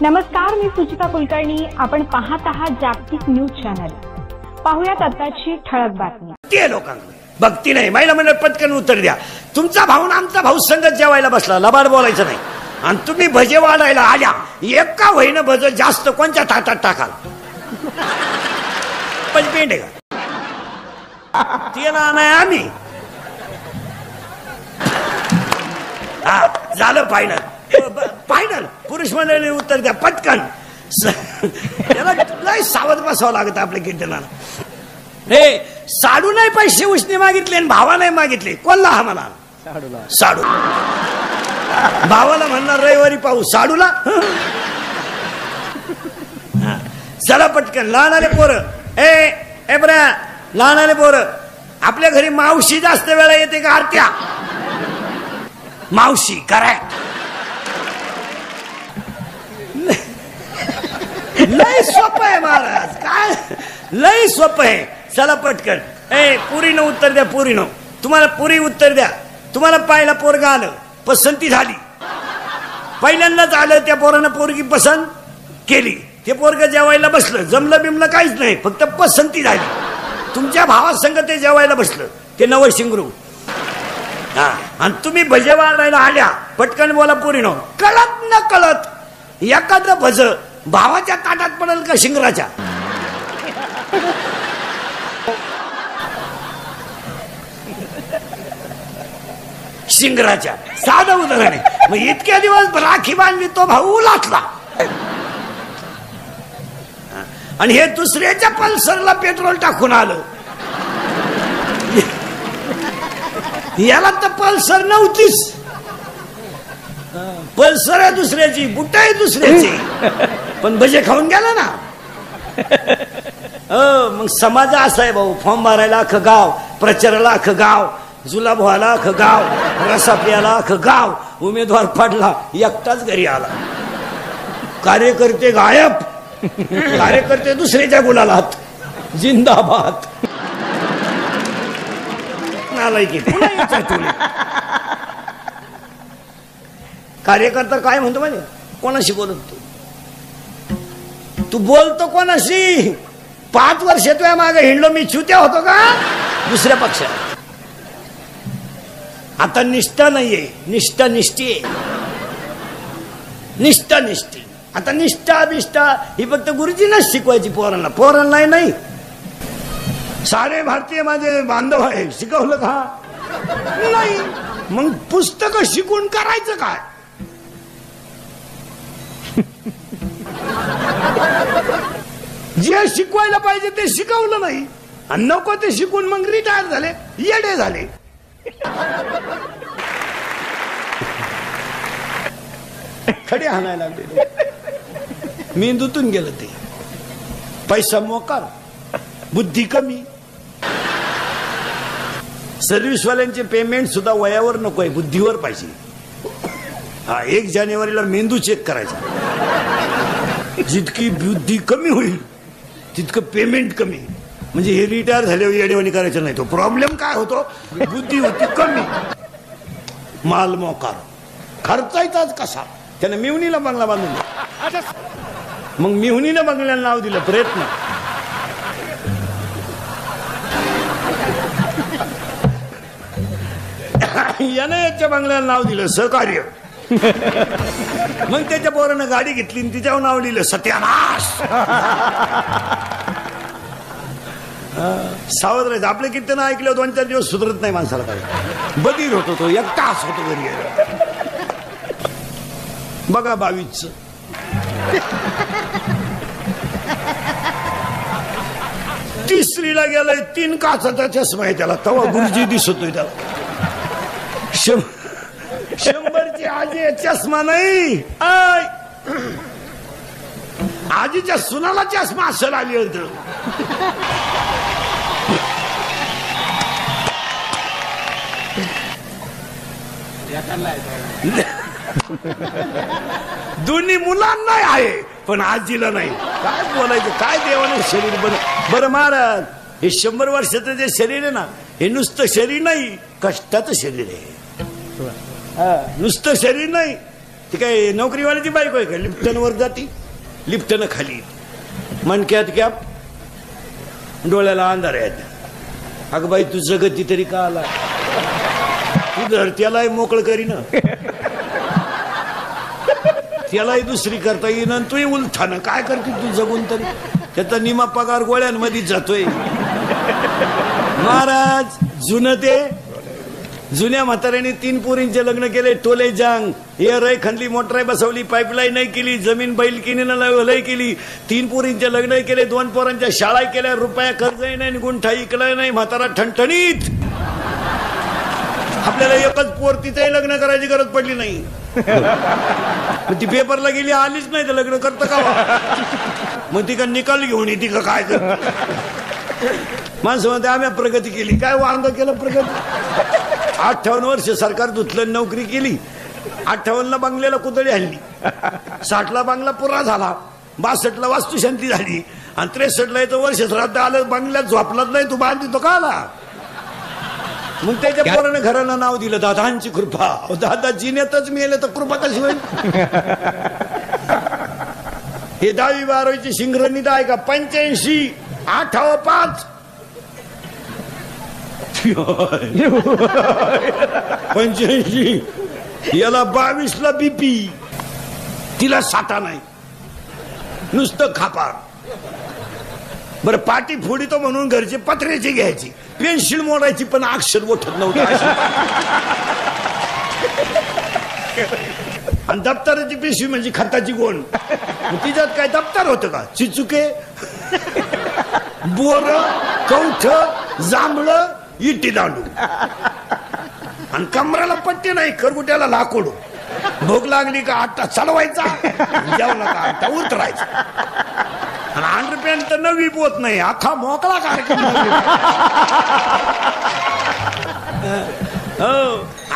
नमस्कार, मी सुचिता कुलकर्णी. आपण पाहत आहात जागतिक न्यूज चॅनल. पाहुयात आताची ठळक बातमी. ते लोकांकडे भक्ती नाही. महिला मंडळ पटकन उत्तर द्या. तुमचा भाऊ आमचा भाऊ संगत जेवायला बसला, लबाड बोलायचं नाही. आणि तुम्ही भजे वाढायला आल्या, एका वहीनं भज जास्त कोणत्या ताटात टाकाल? पंचपेंड आहे का? ते ना नाही आम्ही. हा झालं फायनल. फायनल पुरुष मंडळीने उत्तर द्या पटकन. त्याला लय सावध बसावं लागत आपल्या कीर्तनाला. हे साडू नाही पैसे उसने मागितले आणि भावा नाही मागितले. कोणला हा म्हणा? साडू. भावाला म्हणणार रविवारी पाहू, साडूला चला पटकन. लहान आले पोरं, ए बऱ्या लहान आले पोरं, आपल्या घरी मावशी जास्त वेळा येते का आरत्या? मावशी करेक्ट. लय सोपं आहे महाराज, काय लय सोपं आहे. चला पटकन. पुरीनं उत्तर द्या. पुरीनं तुम्हाला पुरी उत्तर द्या. तुम्हाला पाहिला पोरगा आलं, पसंती झाली, पहिल्यांदाच आलं, त्या पोरानं पोरगी पसंत केली, ते पोरग जेवायला बसलं, जमलं बिमलं काहीच नाही, फक्त पसंती झाली. तुमच्या भावासंग ते जेवायला बसलं, ते नवं शिंगरू. हा, आणि तुम्ही भजे वाढायला आल्या, पटकन बोला पुरीनो. कळत न कळत एखादं भज भावाच्या ताटात पडेल का शिंगराच्या? शिंगराच्या. साधं उदाहरण आहे. मग इतक्या दिवस राखी बांधली, तो भाऊ उलाटला, आणि हे दुसऱ्याच्या पल्सरला पेट्रोल टाकून आलं. याला तर पल्सर नव्हतीच. पल्सर आहे दुसऱ्याची, बुट आहे दुसऱ्याची, पण भजे खाऊन गेला ना. मग समाज असा आहे भाऊ. फॉर्म भरायला अख्खं गाव, प्रचाराला अख्खं गाव, जुलाब व्हायला अख्खं गाव, रसा प्यायला अख्खं गाव. उमेदवार पडला, एकटाच घरी आला. कार्यकर्ते गायब, कार्यकर्ते दुसऱ्याच्या गुलालात. जिंदाबाद. कार्यकर्ता काय म्हणतो म्हणजे? कोणाशी बोलत तू बोलतो कोणाशी? 5 वर्ष तुझ्या मागे हिंडलो मी, चुत्या होतो का दुसऱ्या पक्षात? आता निष्ठा नाहीये, निष्ठा निष्ठी आहे. निष्ठा निष्ठी. आता निष्ठा बिष्ठा ही फक्त गुरुजींनाच शिकवायची पोरांना, पोरांना नाही. सारे भारतीय माझे बांधव आहे, शिकवलं का? नाही. मग पुस्तकं शिकून करायचं काय? जे शिकवायला पाहिजे ते शिकवलं नाही, आणि नको ते शिकून मग रिटायर झाले, येडे झाले. खडे हाणायला लागले, मेंदूतून गेलं ते. पैसा मोकार, बुद्धी कमी. सर्व्हिसवाल्यांचे पेमेंट सुद्धा वयावर नको आहे, बुद्धीवर पाहिजे. हा, 1 जानेवारीला मेंदू चेक करायचा. जितकी बुद्धी कमी होईल तितकं पेमेंट कमी. म्हणजे हे रिटायर झाल्यावर येडेवाणी करायचं नाही. तो प्रॉब्लेम काय होतो? बुद्धी होती कमी, माल मोकार, खर्चायचाच कसा. त्यानं मिवणीला बंगला बांधून दिला. मग मिवणीनं बंगल्याला नाव दिलं प्रयत्न. यानं याच्या बंगल्याला नाव दिलं सहकार्य. मग त्याच्या पोरानं गाडी घेतली आणि तिच्यावर नाव लिहिलं सत्यानाश. सावध राहायचं. आपले कीर्तन ऐकलं 2-4 दिवस सुधरत नाही माणसाला. काय बधीर होतो तो, एकटाच होतो घरी. बघा 22 तिसरीला गेलाय, 3 काचाचा चष्मा आहे त्याला. तवा गुरुजी दिसतोय त्याला. 100ची आजी चष्मा नाही, आजीच्या सुनाला चष्मा असं आली होत. दोन्ही मुलांना आहे पण आजीला नाही. काय बोलायचं? काय देवाने शरीर बरं महाराज. हे 100 वर्षाचं जे शरीर आहे ना, हे नुसतं शरीर नाही, कष्टाचं शरीर आहे. नुसतं शरीर नाही, ती काय नोकरीवाल्याची बायको आहे का? लिफ्टन वर जाती, लिफ्टनं खाली, मनक्यात कॅप, डोळ्याला अंधार आहेत. अगं बाई तू जगती तरी का आला? तू धर त्यालाही मोकळ करीन, त्यालाही दुसरी करता येईन, तूही उलथान काय करते तू जगून तरी? त्याचा निमा पगार गोळ्यांमध्ये जातोय. महाराज जुनं ते जुन्या म्हाताऱ्याने 3 पोरींचे लग्न केले, टोले जांग, हे रय खणली, मोटराय बसवली, पाईपलाईन नाही केली, जमीन बैल किनीनं लय केली, 3 पोरींचे लग्न केले, 2 पोरांच्या शाळा केल्या, रुपया कर्जही नाही, गुंठा इकलाय नाही, म्हातारा ठणठणीत. आपल्याला एकच पोर, तिथेही लग्न करायची गरज पडली नाही. ती पेपरला गेली, आलीच नाही तर लग्न करतं का? मग ती का निकाल घेऊन येते का काय करत? माणसं म्हणते आम्ही प्रगती केली. काय वांग केलं प्रगती? 58 वर्ष सरकार धुतलं, नोकरी केली. 58ला बंगल्याला कुदळी हल्ली, 60ला बंगला पुरा झाला, 62ला वास्तुशांती झाली, आणि 63ला याचं वर्ष श्राद्ध आलं, बंगल्यात झोपलाच नाही, तू बांधतो तो का आला? मग त्याच्या पोराने घराला नाव दिलं दादांची कृपा. दादा जिन्यातच मिळेल तर कृपा कशी होईल? हे 10वी 12वीची शिंगरणीत आहे का? 85 8 5 85. याला 22ला बीपी, तिला 60 नाही, नुसतं खापार. बरं पाठी फोडीतो म्हणून घरची पत्र्याची घ्यायची, पेन्सिल मोडायची, पण अक्षर मोठत नव्हतं. आणि दप्तराची पिशवी म्हणजे खताची गोण, तिच्यात काय दप्तर होतं का? चिचुके, बोर, कवठ, जांभळ, इटी दांडू, आणि कमराला पट्टी नाही, खरगुट्याला लाकूड. भूक लागली का आटा चढवायचा, जेवला का आटा उतरायचा. आणि अंडरपॅन्ट तर नवी पोत नाही, अख्खा मोकळा कार्यक्रम.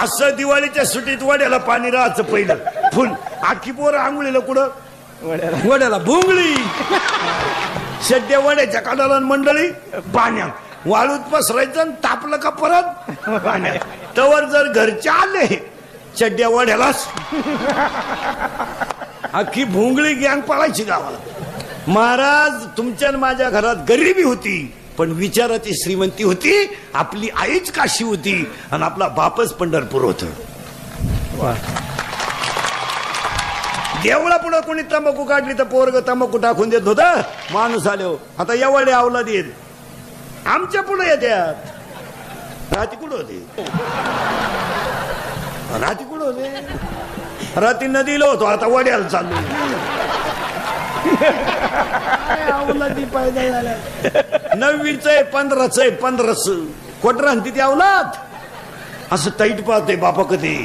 असं दिवाळीच्या सुट्टीत वड्याला पाणी राहायचं पहिलं फुल. आखी पोरं आंघोळीला कुठं? वड्याला भोंगळी, सध्या वड्याच्या काढाला मंडळी पाण्यात, वाळूत पसरायचं आणि तापलं का परत पाण्यात. तवर जर घरचे आले चड्ड्या वड्यालाच, अख्खी भोंगळी गँग पळायची गावाला. महाराज तुमच्या माझ्या घरात गरिबी होती, पण विचाराची श्रीमंती होती. आपली आईच काशी होती आणि आपला बापच पंढरपूर होत. देवळा पुढे कोणी तंबाखू काढली तर पोरग तंबाखू टाकून देत होत. माणूस आलो आता एवढे आवला देत, आमच्या पुढे येत्यात. राती कुठं होते? राती कुठं होते? राती नदीला होतो, आता वड्याला चाललो. नववीच आहे, 15च आहे, 15च क्वार्टर आणते ती अवलाद. असं टाईट पाहते बापा कधी,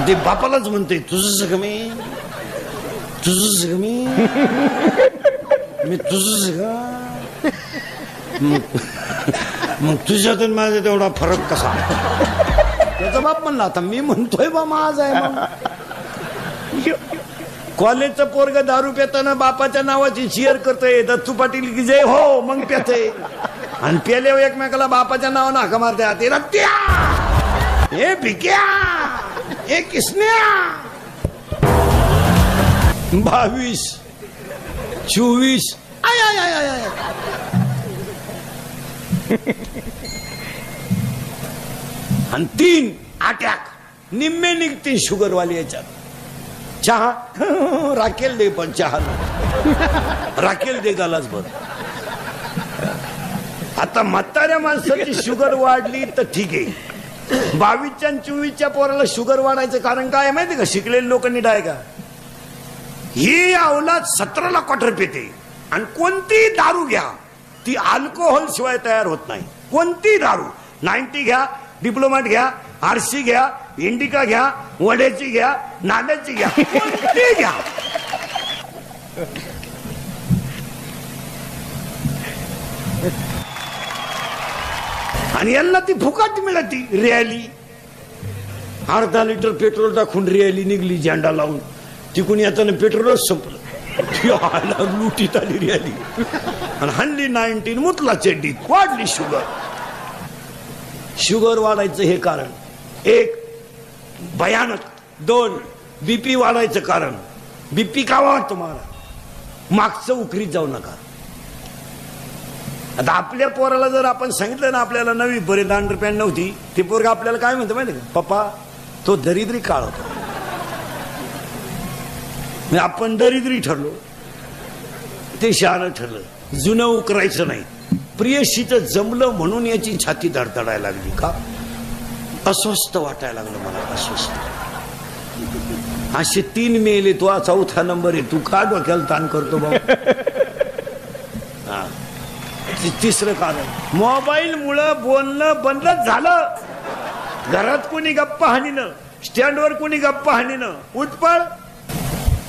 ते बापालाच म्हणते तुझंच कमी, तुझंच कमी, मी तुझंच का? मग तुझ्यातून माझा तेवढा फरक कसा? त्याचा बाप म्हणला आता मी म्हणतोय बा माझ आहे. कॉलेजचं पोरग दारू पेताना बापाच्या नावाची शेअर करतोय, दत्तू पाटील की जय हो, मग पेतय. आणि पेल्यावर एकमेकाला बापाच्या नावानं हाका मारते, ते रत्या, हे भिक्या, हे किसन्या. 22 24 I I I I I. आणि 3 अटॅक निम्मे निघते शुगरवाली याच्यात. चहा राखेल दे, पण चहा राखेल दे गालाच बर. आता म्हाताऱ्या माणसाची शुगर वाढली तर ठीक आहे. 22च्या आणि 24च्या पोराला शुगर वाढायचं कारण काय माहिती का? शिकलेले लोकांनी डाय का ही अवलाद 17ला क्वार्टर पिते. आणि कोणती दारू घ्या ती अल्कोहोल शिवाय तयार होत नाही. कोणती दारू, 90 घ्या, डिप्लोमॅट घ्या, आरसी घ्या, इंडिका घ्या, वड्याची घ्या, नाल्याची घ्या, कोणती घ्या. आणि यांना ती फुकट मिळती. रॅली अर्धा लिटर पेट्रोल टाकून रॅली निघली झेंडा लावून, तिकून येताना पेट्रोलच संपलं. लुटीत आली रॅली. आणि हल्ली 19 मुतला चड्डीत वाढली शुगर. शुगर वाढायचं हे कारण 1 भयानक, 2 बीपी वाढायचं कारण. बीपी का वाढतो मला? मागचं उकरीत जाऊ नका. आता आपल्या पोराला जर आपण सांगितलं ना आपल्याला नवी बरे अंडरपॅन्ट नव्हती, ते पोरग आपल्याला काय म्हणतं माहिती का? पप्पा तो दरिद्री काळ होता. आपण दरिद्री ठरलो, ते शहाणं ठरलं. जुनं उकरायचं नाही. प्रियशीचं जमलं म्हणून याची छाती धडधडायला लागली का? अस्वस्थ वाटायला लागलं मला, अस्वस्थ. असे 3 मेले, तो 4था नंबर आहे. तू का डोक्याला ताण करतो भाऊ? हा, तिसरं कारण मोबाईल मुळे बोलणं बंदच झालं. घरात कोणी गप्पा हाणीनं, स्टँडवर कोणी गप्पा हाणीनं, उठपळ.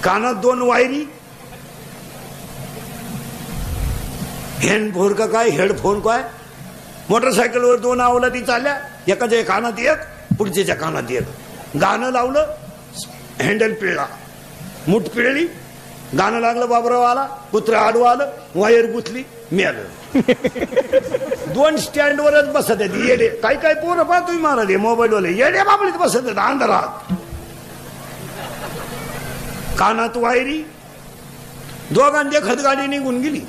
कानात 2 वायरी, हँडफोन का काय, हेडफोन काय. मोटरसायकलवर 2 अवलादी चालल्या, एकाच्या कानात एक, पुढच्याच्या कानात एक. गाणं लावलं, हँडल पिळला, मूठ पिळली, गाणं लागलं, बाबराव आला, कुत्रा आडवा आलं, वायर गुतली, मिळालं. 2 स्टँडवरच बसत आहेत येडे. काही काही पोरं पहा तुम्ही महाराज मोबाईलवाले येडे बाबळीत बसत आहेत अंधारात. कानात वायरी, दोघांच्या खतगाडी निघून गेली.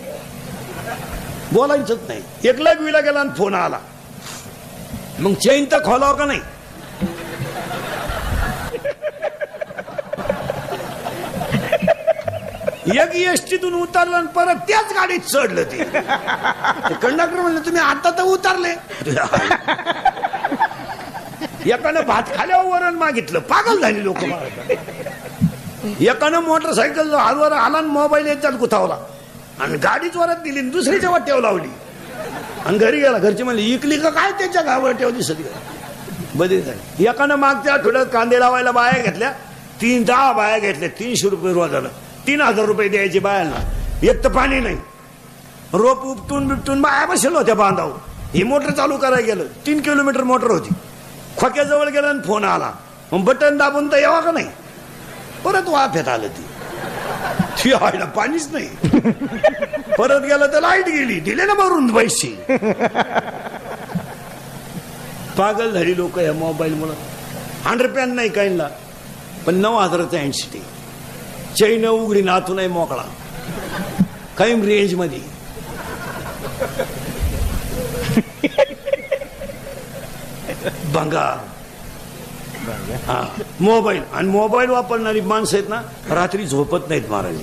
बोलायचंच नाही. 1 लाख विला गेला आणि फोन आला. मग चैन तर खोलावं का नाही? एक एसटीतून उतरलं आणि परत त्याच गाडीत चढलं. ते कंडक्टर म्हणलं तुम्ही आता तर उतरले. एकानं भात खाल्यावर वरण मागितलं. पागल झाली लोक. एकानं मोटरसायकल हलवर आला आणि मोबाईल याच्यात गुथावला आणि गाडीच वरात दिली, दुसरीच्या वाट्यावर लावली आणि घरी गेला. घरचे म्हणले इकली का काय त्याच्या गावाट्यावर दिसत बदली झाली. एकानं मागच्या आठवड्यात कांदे लावायला बाया घेतल्या. 10 बाया घेतल्या. 300 रुपये रोजाला. 3000 रुपये द्यायचे बायांना. एक तर पाणी नाही. रोप उपटून बिपटून बाया बसलो होत्या बांधाव. ही मोटर चालू करायला गेलं. 3 किलोमीटर मोटर होती. खोक्याजवळ गेलं आणि फोन आला. मग बटन दाबून तर यावा का नाही? परत वाफ्यात आलं. ती व्हायला पाणीच नाही. परत गेलं तर लाईट गेली. दिले ना भरून पैसे. पागल झाली लोक या मोबाईल मुळे. अंडरपॅन्ट नाही काहींना, पण 9000चा हँडसेट. चैन उघडी नातूनही मोकळा. काही रेंज मध्ये. भंगार. हा, मोबाईल. आणि मोबाईल वापरणारी माणसं आहेत ना, रात्री झोपत नाहीत महाराज.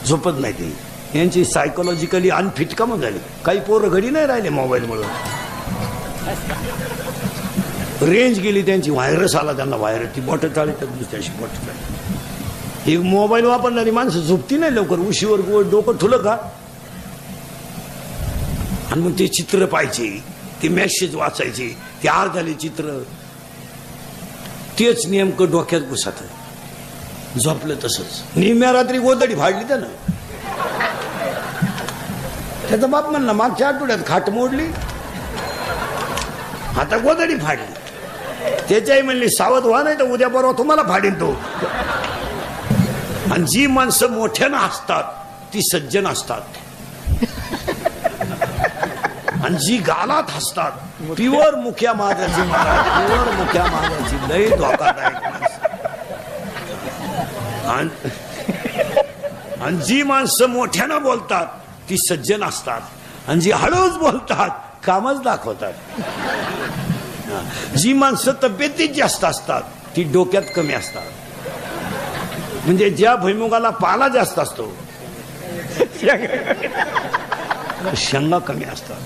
झोपत नाही. यांची सायकोलॉजिकली अनफिट का मग झाली. काही पोरं घडी नाही राहिले मोबाईल मुळे. रेंज गेली त्यांची. व्हायरस आला त्यांना. व्हायरस. ती बॉटल चालत दुसऱ्याशी बॉटल चालत. ही मोबाईल वापरणारी माणसं झोपती नाही लवकर. उशीवर डोकं ठुलं का आणि मग ते चित्र पाहायचे, ते मेसेज वाचायचे, ते अर्धाले चित्र. तेच नेमकं डोक्यात घुसत. झोपलं तसंच. निम्या रात्री गोदडी फाडली त्यानं. त्याचा बाप म्हणला मागच्या आठवड्यात खाट मोडली, आता गोदडी फाडली. त्याच्याही म्हणली सावध व्हा नाही तर उद्या परवा तुम्हाला फाडीन तो. आणि जी माणसं मोठ्यानं असतात ती सज्जन असतात. आणि जी गालात हसतात प्युअर मुख्या माझ्याची. प्युअर मुख्या माझ्याची लय धोकादायक माणसं. आणि जी माणसं मोठ्यानं बोलतात ती सज्जन असतात. आणि जी हळूच बोलतात कामच दाखवतात. जी माणसं तब्येतीत जास्त असतात ती डोक्यात कमी असतात. म्हणजे ज्या भुईमुगाला पाला जास्त असतो शेंगा कमी असतात.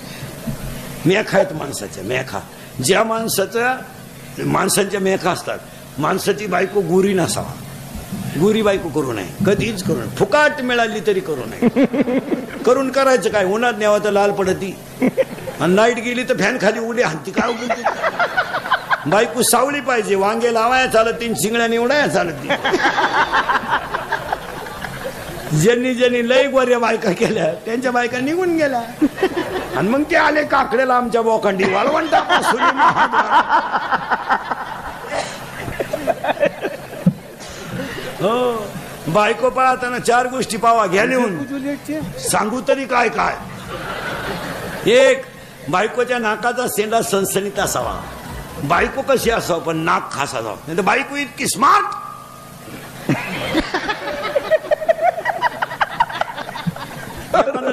मेखा आहेत माणसाच्या. मेखा. ज्या माणसांच्या मेखा असतात. माणसाची बायको गुरी नसावा. गुरी बायको करू नये. कधीच करू नये. फुकाट मिळाली तरी करू नये. करून करायचं काय? उन्हात न्यावं तर लाल पडती. आणि लाईट गेली तर फॅन खाली उडी हाणती. काय उडी? बायको सावली पाहिजे. वांगे लावाया चालत तीन, शिंगड्या निवडाया चालत ती. ज्यांनी लय गोऱ्या बायका केल्या त्यांच्या बायका निघून गेल्या. आणि मग ते आले काकडेला आमच्या बोखंडी वाळवंट हो. बायको पाहताना 4 गोष्टी पावा घ्या लिहून. सांगू तरी काय काय. एक, बायकोच्या नाकाचा शेंडा सणसणीत असावा. बायको कशी असावं पण नाक खास असावं. नाही तर बायको इतकी स्मार्ट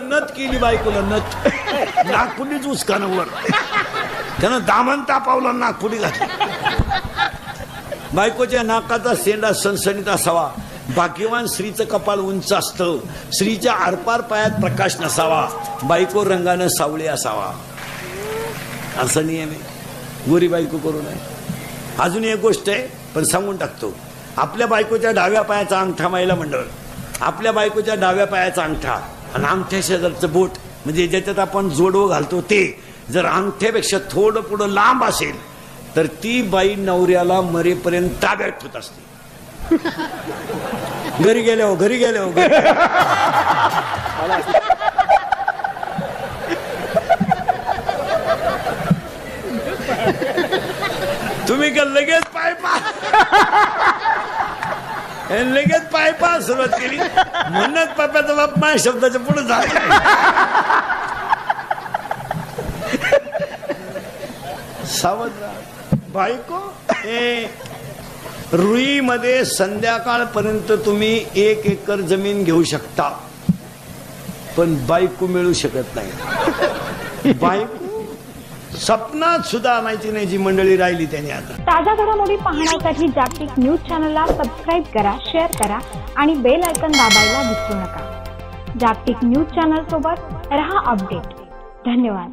नथ केली बायकोला, नथ नागपुडीच उचकानावर त्यानं दामन तापावला, नागपुडी घातली. बायकोच्या नाकाचा शेंडा सणसणीत असावा, भाग्यवान स्त्रीचं कपाळ उंच असतं, स्त्रीच्या आरपार पायात प्रकाश नसावा, बायको रंगानं सावळी असावा, असा नियम आहे. गोरी बायको करू नये. अजून एक गोष्ट आहे, पण सांगून टाकतो. आपल्या बायकोच्या डाव्या पायाचा अंगठा, महिला मंडळ, आपल्या बायकोच्या डाव्या पायाचा अंगठा आणि अंगठ्या शेजारचं बोट, म्हणजे ज्याच्यात आपण जोडवं घालतो ते जर अंगठ्यापेक्षा थोडं पुढं लांब असेल तर ती बाई नवऱ्याला मरेपर्यंत ताब्यात ठेवत असते. घरी गेल्या तुम्ही का लगेच पायपा सुरुवात केली म्हणत पाप्याचा बाप माझ्या शब्दाच्या पुढे झाला. सावध बायको. रुईमध्ये संध्याकाळपर्यंत तुम्ही 1 एकर जमीन घेऊ शकता, पण बायको मिळू शकत नाही. बायको सपनात सुद्धा माहिती नाही जी मंडळी राहिली त्याने. आता ताज्या घडामोडी पाहण्यासाठी जागतिक न्यूज चॅनलला सबस्क्राईब करा, शेअर करा आणि बेल आयकॉन दाबायला विसरू नका. जागतिक न्यूज चॅनल सोबत रहा अपडेट. धन्यवाद.